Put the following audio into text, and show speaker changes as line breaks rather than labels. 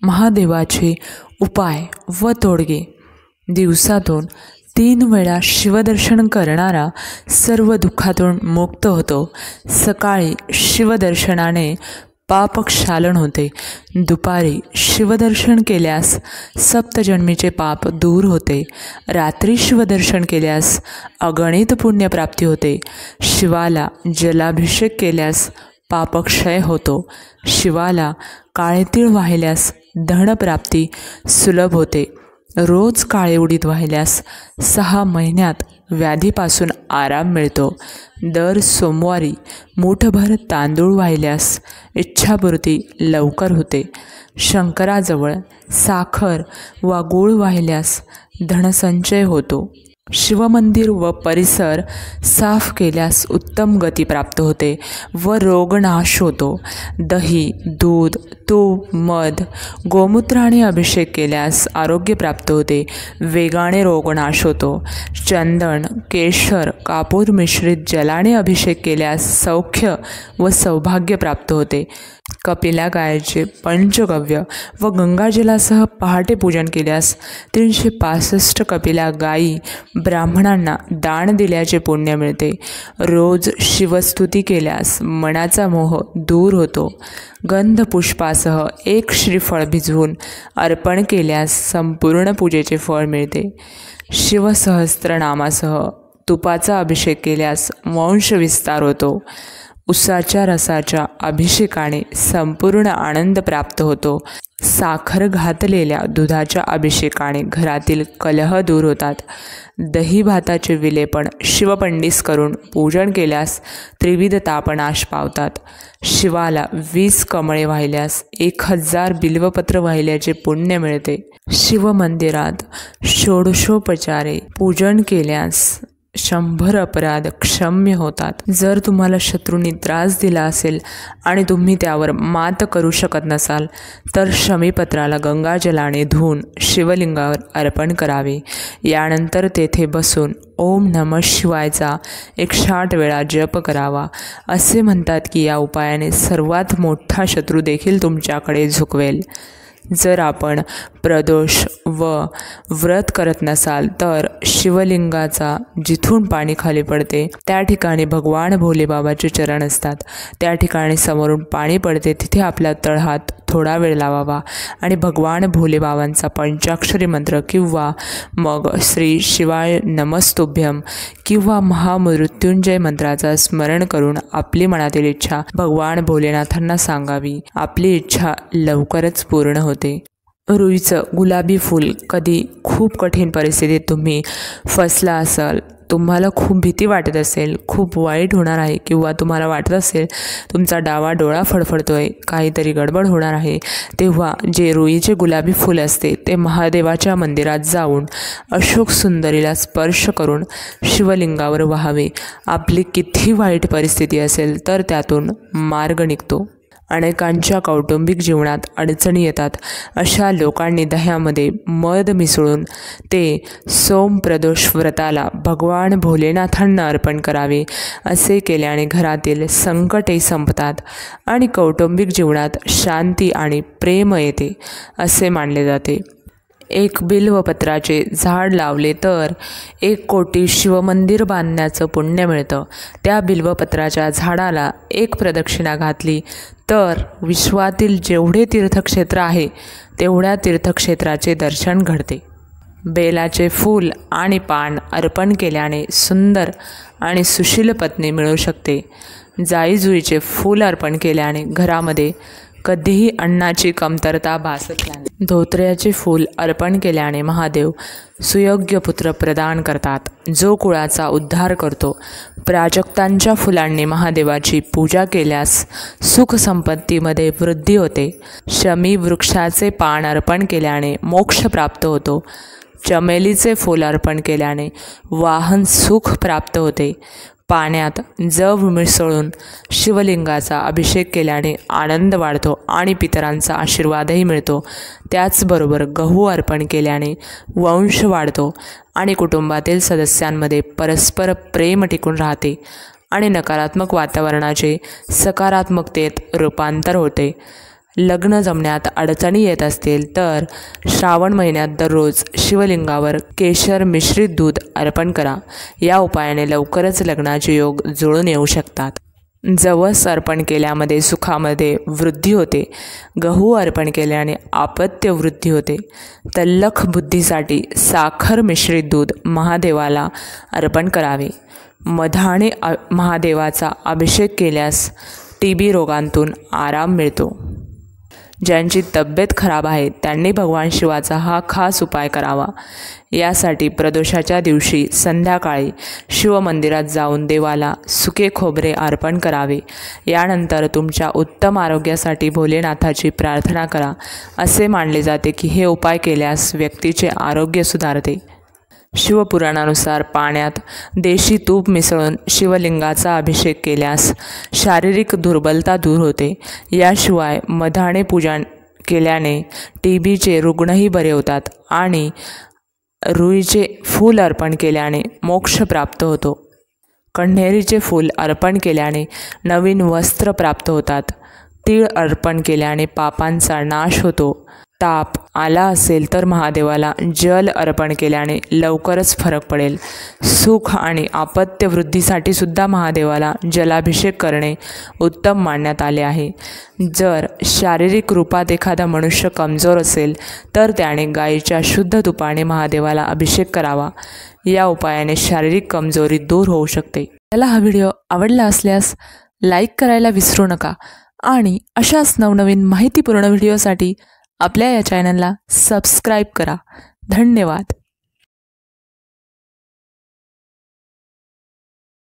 महादेवाचे उपाय व तोडगे. दिवसातून 3 वेळा शिवदर्शन करणारा सर्व दुःखातून मुक्त होतो. सकाळी शिवदर्शनाने पापक्षालन होते. दुपारी शिवदर्शन केल्यास सप्तजन्मीचे पाप दूर होते. रात्री शिवदर्शन केल्यास अगणित पुण्यप्राप्ती होते. शिवाला जलाभिषेक केल्यास पापक्षय होतो. शिवाला काळे तीळ वाहिल्यास धनप्राप्ती सुलभ होते. रोज काळे उडीद वाहिल्यास 6 महिन्यात व्याधीपासून आराम मिळतो. दर सोमवारी मूठभर तांदूळ वाहिल्यास इच्छापूर्ती लवकर होते. शंकराजवळ साखर वा गूळ वाहिल्यास धनसंचय होतो. शिवमंदिर व परिसर साफ केल्यास उत्तम गती प्राप्त होते व रोगनाश होतो. दही, दूध, तूप, मध, गोमूत्राने अभिषेक केल्यास आरोग्य प्राप्त होते. वेगाने रोगनाश होतो. चंदन, केशर, कापूर मिश्रित जलाने अभिषेक केल्यास सौख्य व सौभाग्य प्राप्त होते. कपिला गायचे पंचगव्य व गंगाजलासह पहाटे पूजन केल्यास 365 कपिला गायी ब्राह्मणांना दान दिल्याचे पुण्य मिळते. रोज शिवस्तुती केल्यास मनाचा मोह दूर होतो. गंधपुष्पासह 1 श्रीफळ भिजवून अर्पण केल्यास संपूर्ण पूजेचे फळ मिळते. शिवसहस्त्रनामासह तुपाचा अभिषेक केल्यास वंशविस्तार होतो. उसाच्या रसाच्या अभिषेकाने संपूर्ण आनंद प्राप्त होतो. साखर घातलेल्या दुधाच्या अभिषेकाने घरातील कलह दूर होतात. दही भाताचे विलेपण शिवपंडिस करून पूजन केल्यास त्रिविध तापनाश पावतात. शिवाला 20 कमळे वाहिल्यास 1000 बिल्वपत्र वाहिल्याचे पुण्य मिळते. शिवमंदिरात षोडशोपचारे पूजन केल्यास 100 अपराध क्षम्य होतात. जर तुम्हाला शत्रूंनी त्रास दिला असेल आणि तुम्ही त्यावर मात करू शकत नसाल तर शमीपत्राला गंगाजलाने धुवून शिवलिंगावर अर्पण करावे. यानंतर तेथे बसून ओम नमः शिवायचा 108 वेळा जप करावा. असे म्हणतात की या उपायाने सर्वात मोठा शत्रू देखील तुमच्याकडे झुकवेल. जर आपण प्रदोष व व्रत करत नसाल तर शिवलिंगाचा जिथून पाणी खाली पडते त्या ठिकाणी भगवान भोलेबाबाचे चरण असतात. त्या ठिकाणी समोरून पाणी पडते तिथे आपला तळहात थोडा वेळ लावावा आणि भगवान भोलेबाबांचा पंचाक्षरी मंत्र किंवा मग श्री शिवाय नमस्तुभ्यम किंवा महामृत्युंजय मंत्राचा स्मरण करून आपली मनातील इच्छा भगवान भोलेनाथांना सांगावी. आपली इच्छा लवकरच पूर्ण होते. रुईचं गुलाबी फूल. कधी खूप कठीण परिस्थितीत तुम्ही फसला असाल, तुम्हाला खूप भीती वाटत असेल, खूप वाईट होणार आहे किंवा तुम्हाला वाटत असेल तुमचा डावा डोळा फडफडतोय, काहीतरी गडबड होणार आहे, तेव्हा जे रुईचे गुलाबी फूल असते ते महादेवाच्या मंदिरात जाऊन अशोक सुंदरीला स्पर्श करून शिवलिंगावर वाहावे. आपली किती वाईट परिस्थिती असेल तर त्यातून मार्ग निघतो. अनेकांच्या कौटुंबिक जीवनात अडचणी येतात. अशा लोकांनी दह्यामध्ये मध मिसळून ते सोमप्रदोष व्रताला भगवान भोलेनाथांना अर्पण करावे. असे केल्याने घरातील संकटे संपतात आणि कौटुंबिक जीवनात शांती आणि प्रेम येते असे मानले जाते. 1 बिल्वपत्राचे झाड लावले तर 1 कोटी शिवमंदिर बांधण्याचं पुण्य मिळतं. त्या बिल्वपत्राच्या झाडाला 1 प्रदक्षिणा घातली तर विश्वातील जेवढे तीर्थक्षेत्र आहे तेवढ्या तीर्थक्षेत्राचे दर्शन घडते. बेलाचे फूल आणि पान अर्पण केल्याने सुंदर आणि सुशील पत्नी मिळू शकते. जाईजुईचे फूल अर्पण केल्याने घरामध्ये कधीही अन्नाची कमतरता भासत नाही. धोत्र्याचे फूल अर्पण केल्याने महादेव सुयोग्य पुत्र प्रदान करतात, जो कुळाचा उद्धार करतो. प्राजक्तांच्या फुलांनी महादेवाची पूजा केल्यास सुख संपत्तीमध्ये वृद्धी होते. शमी वृक्षाचे पान अर्पण केल्याने मोक्ष प्राप्त होतो. चमेलीचे फूल अर्पण केल्याने वाहन सुख प्राप्त होते. पाण्यात जव मिसळून शिवलिंगाचा अभिषेक केल्याने आनंद वाढतो आणि पितरांचा आशीर्वादही मिळतो. त्याचबरोबर गहू अर्पण केल्याने वंश वाढतो आणि कुटुंबातील सदस्यांमध्ये परस्पर प्रेम टिकून राहते आणि नकारात्मक वातावरणाचे सकारात्मकतेत रूपांतर होते. लग्न जमण्यात अडचणी येत असतील तर श्रावण महिन्यात दररोज शिवलिंगावर केशर मिश्रित दूध अर्पण करा. या उपायाने लवकरच लग्नाचे योग जुळून येऊ शकतात. जवस अर्पण केल्यामध्ये सुखामध्ये वृद्धी होते. गहू अर्पण केल्याने आपत्य वृद्धी होते. तल्लख बुद्धीसाठी साखर मिश्रित दूध महादेवाला अर्पण करावे. मधाने महादेवाचा अभिषेक केल्यास TB रोगांतून आराम मिळतो. ज्यांची तब्येत खराब आहे त्यांनी भगवान शिवाचा हा खास उपाय करावा. यासाठी प्रदोषाच्या दिवशी संध्याकाळी शिवमंदिरात जाऊन देवाला सुके खोबरे अर्पण करावे. यानंतर तुमच्या उत्तम आरोग्यासाठी भोलेनाथाची प्रार्थना करा. असे मानले जाते की हे उपाय केल्यास व्यक्तीचे आरोग्य सुधारते. शिवपुराणानुसार पाण्यात देशी तूप मिसळून शिवलिंगाचा अभिषेक केल्यास शारीरिक दुर्बलता दूर होते. याशिवाय मधाने पूजन केल्याने TBचे रुग्णही बरे होतात आणि रुईचे फूल अर्पण केल्याने मोक्ष प्राप्त होतो. कण्हेरीचे फूल अर्पण केल्याने नवीन वस्त्र प्राप्त होतात. तीळ अर्पण केल्याने पापांचा नाश होतो. ताप आला असेल तर महादेवाला जल अर्पण केल्याने लवकरच फरक पडेल. सुख आणि आपत्य वृद्धीसाठी सुद्धा महादेवाला जलाभिषेक करणे उत्तम मानण्यात आले आहे. जर शारीरिक रूपात एखादा मनुष्य कमजोर असेल तर त्याने गायीच्या शुद्ध तुपाने महादेवाला अभिषेक करावा. या उपायाने शारीरिक कमजोरी दूर होऊ शकते. त्याला हा व्हिडिओ आवडला असल्यास लाईक करायला विसरू नका आणि अशाच नवनवीन माहितीपूर्ण व्हिडिओसाठी आपल्या या चॅनलला सबस्क्राईब करा. धन्यवाद.